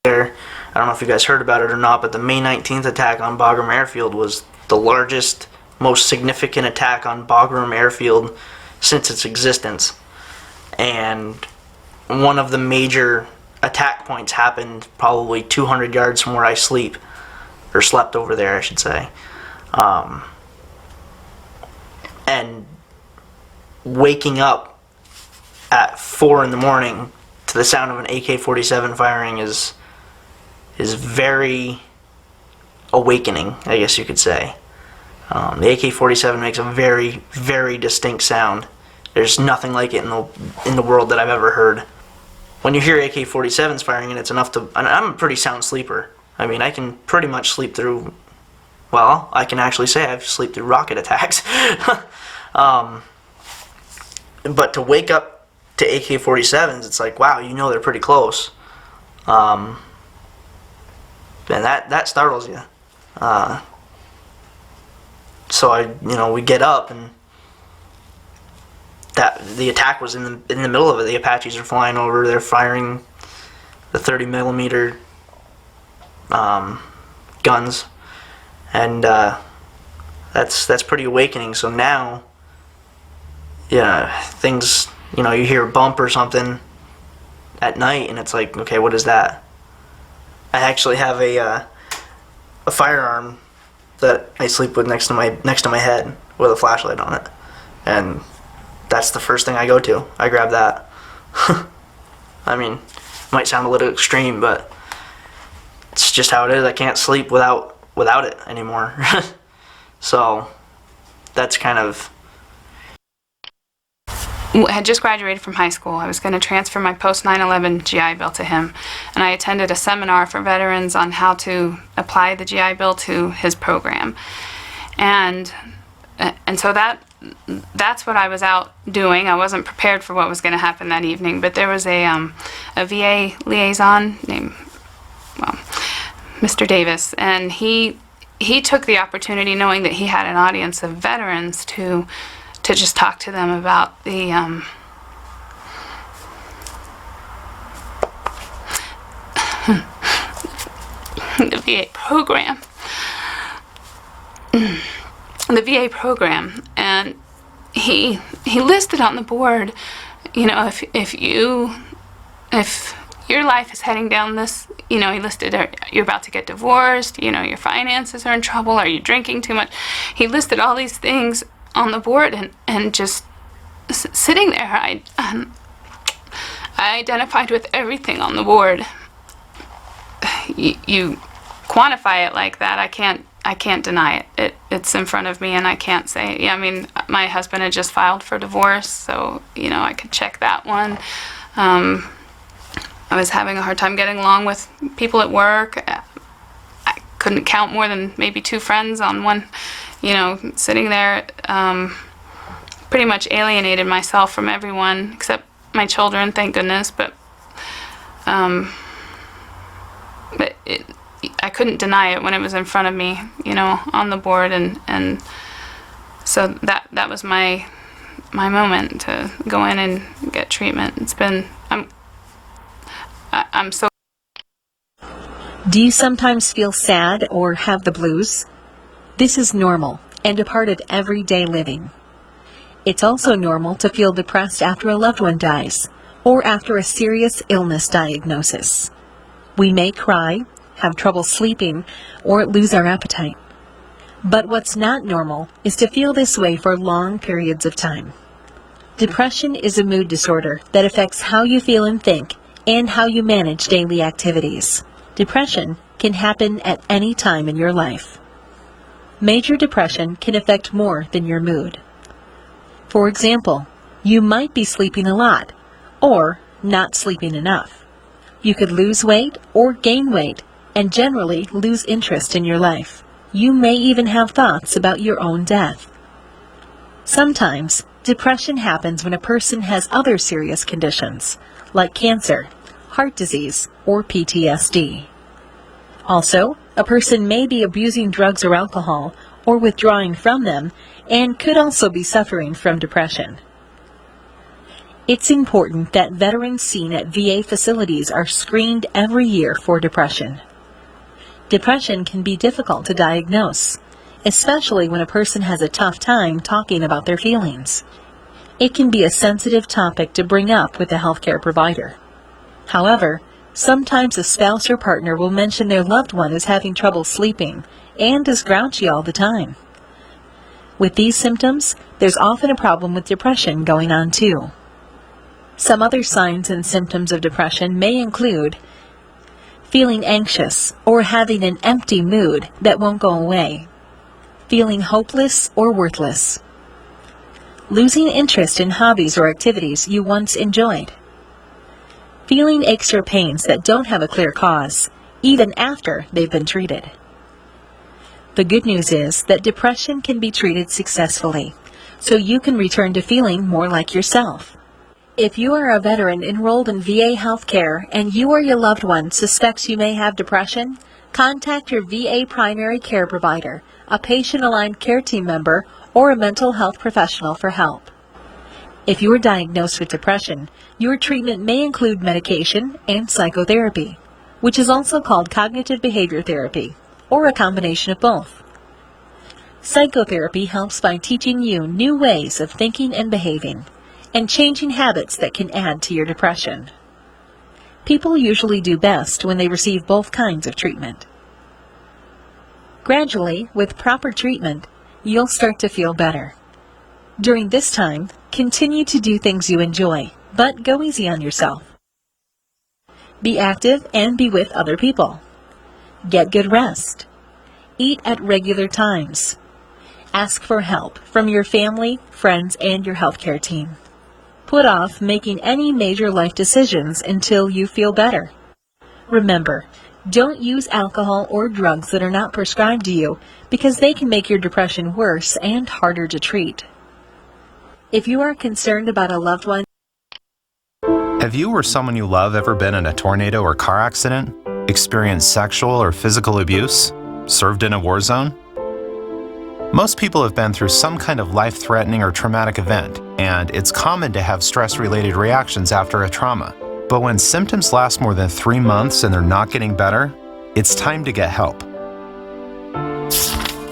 there. I don't know if you guys heard about it or not, but the May 19th attack on Bagram Airfield was the largest, most significant attack on Bagram Airfield since its existence. And one of the major attack points happened probably 200 yards from where I sleep, or slept over there, I should say. And waking up at 4 in the morning to the sound of an AK-47 firing is very awakening, I guess you could say. The AK-47 makes a very, very distinct sound. There's nothing like it in the world that I've ever heard. When you hear AK-47s firing, and it's enough to... I'm a pretty sound sleeper. I mean, I can pretty much sleep through... Well, I can actually say I've slept through rocket attacks. But to wake up to AK-47s, it's like, wow, you know they're pretty close. And that startles you. So we get up, and the attack was in the middle of it. The Apaches are flying over. They're firing the 30 millimeter guns, and that's pretty awakening. So now, things, you hear a bump or something at night, and it's like, okay, what is that? I actually have a firearm that I sleep with next to my head with a flashlight on it, and that's the first thing I go to. I grab that. I mean, it might sound a little extreme, but it's just how it is. I can't sleep without it anymore. So that's kind of... I had just graduated from high school. I was going to transfer my post 9/11 GI Bill to him, and I attended a seminar for veterans on how to apply the GI Bill to his program, and so that's what I was out doing. I wasn't prepared for what was going to happen that evening, but there was a VA liaison named Mr. Davis, and he took the opportunity, knowing that he had an audience of veterans, to just talk to them about the the VA program. The VA program, and he listed on the board, if your life is heading down this, he listed, you're about to get divorced, your finances are in trouble, are you drinking too much? He listed all these things on the board, and just sitting there, I identified with everything on the board. You quantify it like that, I can't deny it. It's in front of me, and I can't say, my husband had just filed for divorce, so, I could check that one. I was having a hard time getting along with people at work. I couldn't count more than maybe 2 friends on one, sitting there, pretty much alienated myself from everyone except my children, thank goodness, but I couldn't deny it when it was in front of me, on the board, and so that was my moment to go in and get treatment. It's been, I'm so... Do you sometimes feel sad or have the blues? This is normal and a part of everyday living. It's also normal to feel depressed after a loved one dies or after a serious illness diagnosis. We may cry, have trouble sleeping, or lose our appetite. But what's not normal is to feel this way for long periods of time. Depression is a mood disorder that affects how you feel and think and how you manage daily activities. Depression can happen at any time in your life. Major depression can affect more than your mood. For example, you might be sleeping a lot or not sleeping enough. You could lose weight or gain weight and generally lose interest in your life. You may even have thoughts about your own death. Sometimes, depression happens when a person has other serious conditions, like cancer, heart disease, or PTSD. Also, a person may be abusing drugs or alcohol, or withdrawing from them, and could also be suffering from depression. It's important that veterans seen at VA facilities are screened every year for depression. Depression can be difficult to diagnose, especially when a person has a tough time talking about their feelings. It can be a sensitive topic to bring up with a healthcare provider. However, sometimes a spouse or partner will mention their loved one is having trouble sleeping and is grouchy all the time. With these symptoms, there's often a problem with depression going on too. Some other signs and symptoms of depression may include feeling anxious or having an empty mood that won't go away, feeling hopeless or worthless, losing interest in hobbies or activities you once enjoyed, feeling aches or pains that don't have a clear cause, even after they've been treated. The good news is that depression can be treated successfully, so you can return to feeling more like yourself. If you are a veteran enrolled in VA healthcare and you or your loved one suspects you may have depression, contact your VA primary care provider, a patient-aligned care team member, or a mental health professional for help. If you are diagnosed with depression, your treatment may include medication and psychotherapy, which is also called cognitive behavior therapy, or a combination of both. Psychotherapy helps by teaching you new ways of thinking and behaving, and changing habits that can add to your depression. People usually do best when they receive both kinds of treatment. Gradually, with proper treatment, you'll start to feel better. During this time, continue to do things you enjoy, but go easy on yourself. Be active and be with other people. Get good rest. Eat at regular times. Ask for help from your family, friends, and your healthcare team. Put off making any major life decisions until you feel better. Remember, don't use alcohol or drugs that are not prescribed to you because they can make your depression worse and harder to treat. If you are concerned about a loved one, Have you or someone you love ever been in a tornado or car accident, experienced sexual or physical abuse, served in a war zone? Most people have been through some kind of life-threatening or traumatic event, and it's common to have stress-related reactions after a trauma. But when symptoms last more than 3 months and they're not getting better, it's time to get help.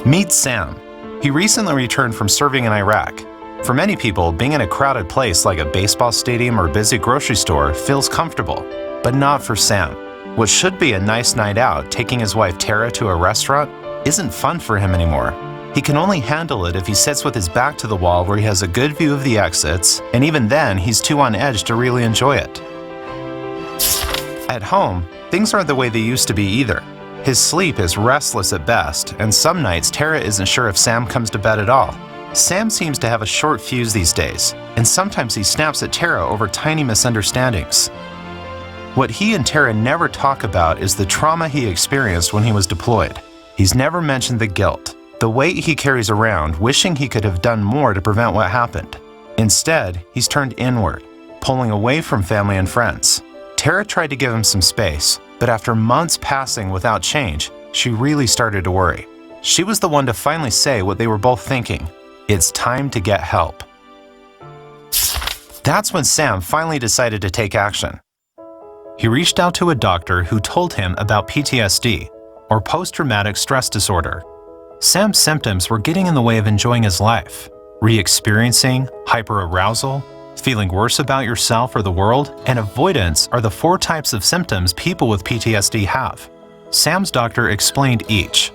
Meet Sam. He recently returned from serving in Iraq. For many people, being in a crowded place like a baseball stadium or busy grocery store feels comfortable, but not for Sam. What should be a nice night out, taking his wife Tara to a restaurant, isn't fun for him anymore. He can only handle it if he sits with his back to the wall where he has a good view of the exits, and even then, he's too on edge to really enjoy it. At home, things aren't the way they used to be either. His sleep is restless at best, and some nights Tara isn't sure if Sam comes to bed at all. Sam seems to have a short fuse these days, and sometimes he snaps at Tara over tiny misunderstandings. What he and Tara never talk about is the trauma he experienced when he was deployed. He's never mentioned the guilt, the weight he carries around, wishing he could have done more to prevent what happened. Instead, he's turned inward, pulling away from family and friends. Tara tried to give him some space, but after months passing without change, she really started to worry. She was the one to finally say what they were both thinking: it's time to get help. That's when Sam finally decided to take action. He reached out to a doctor who told him about PTSD, or post-traumatic stress disorder. Sam's symptoms were getting in the way of enjoying his life. Re-experiencing, hyperarousal, feeling worse about yourself or the world, and avoidance are the 4 types of symptoms people with PTSD have. Sam's doctor explained each.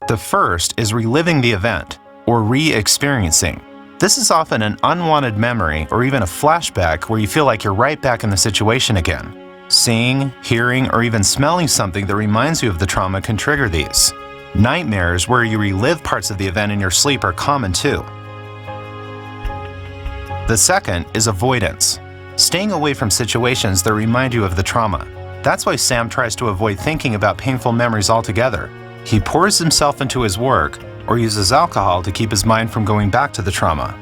The first is reliving the event, or re-experiencing. This is often an unwanted memory or even a flashback where you feel like you're right back in the situation again. Seeing, hearing, or even smelling something that reminds you of the trauma can trigger these. Nightmares where you relive parts of the event in your sleep are common too. The second is avoidance, staying away from situations that remind you of the trauma. That's why Sam tries to avoid thinking about painful memories altogether. He pours himself into his work or uses alcohol to keep his mind from going back to the trauma.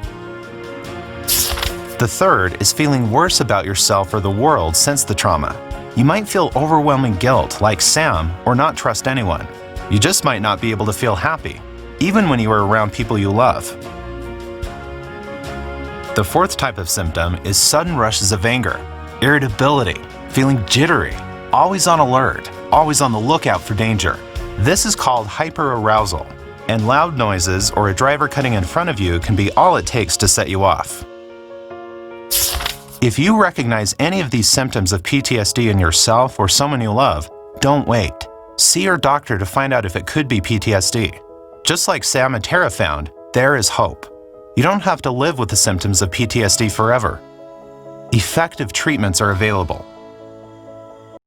The third is feeling worse about yourself or the world since the trauma. You might feel overwhelming guilt like Sam or not trust anyone. You just might not be able to feel happy, even when you are around people you love. The fourth type of symptom is sudden rushes of anger, irritability, feeling jittery, always on alert, always on the lookout for danger. This is called hyperarousal, and loud noises or a driver cutting in front of you can be all it takes to set you off. If you recognize any of these symptoms of PTSD in yourself or someone you love, don't wait. See your doctor to find out if it could be PTSD. Just like Sam and Tara found, there is hope. You don't have to live with the symptoms of PTSD forever. Effective treatments are available.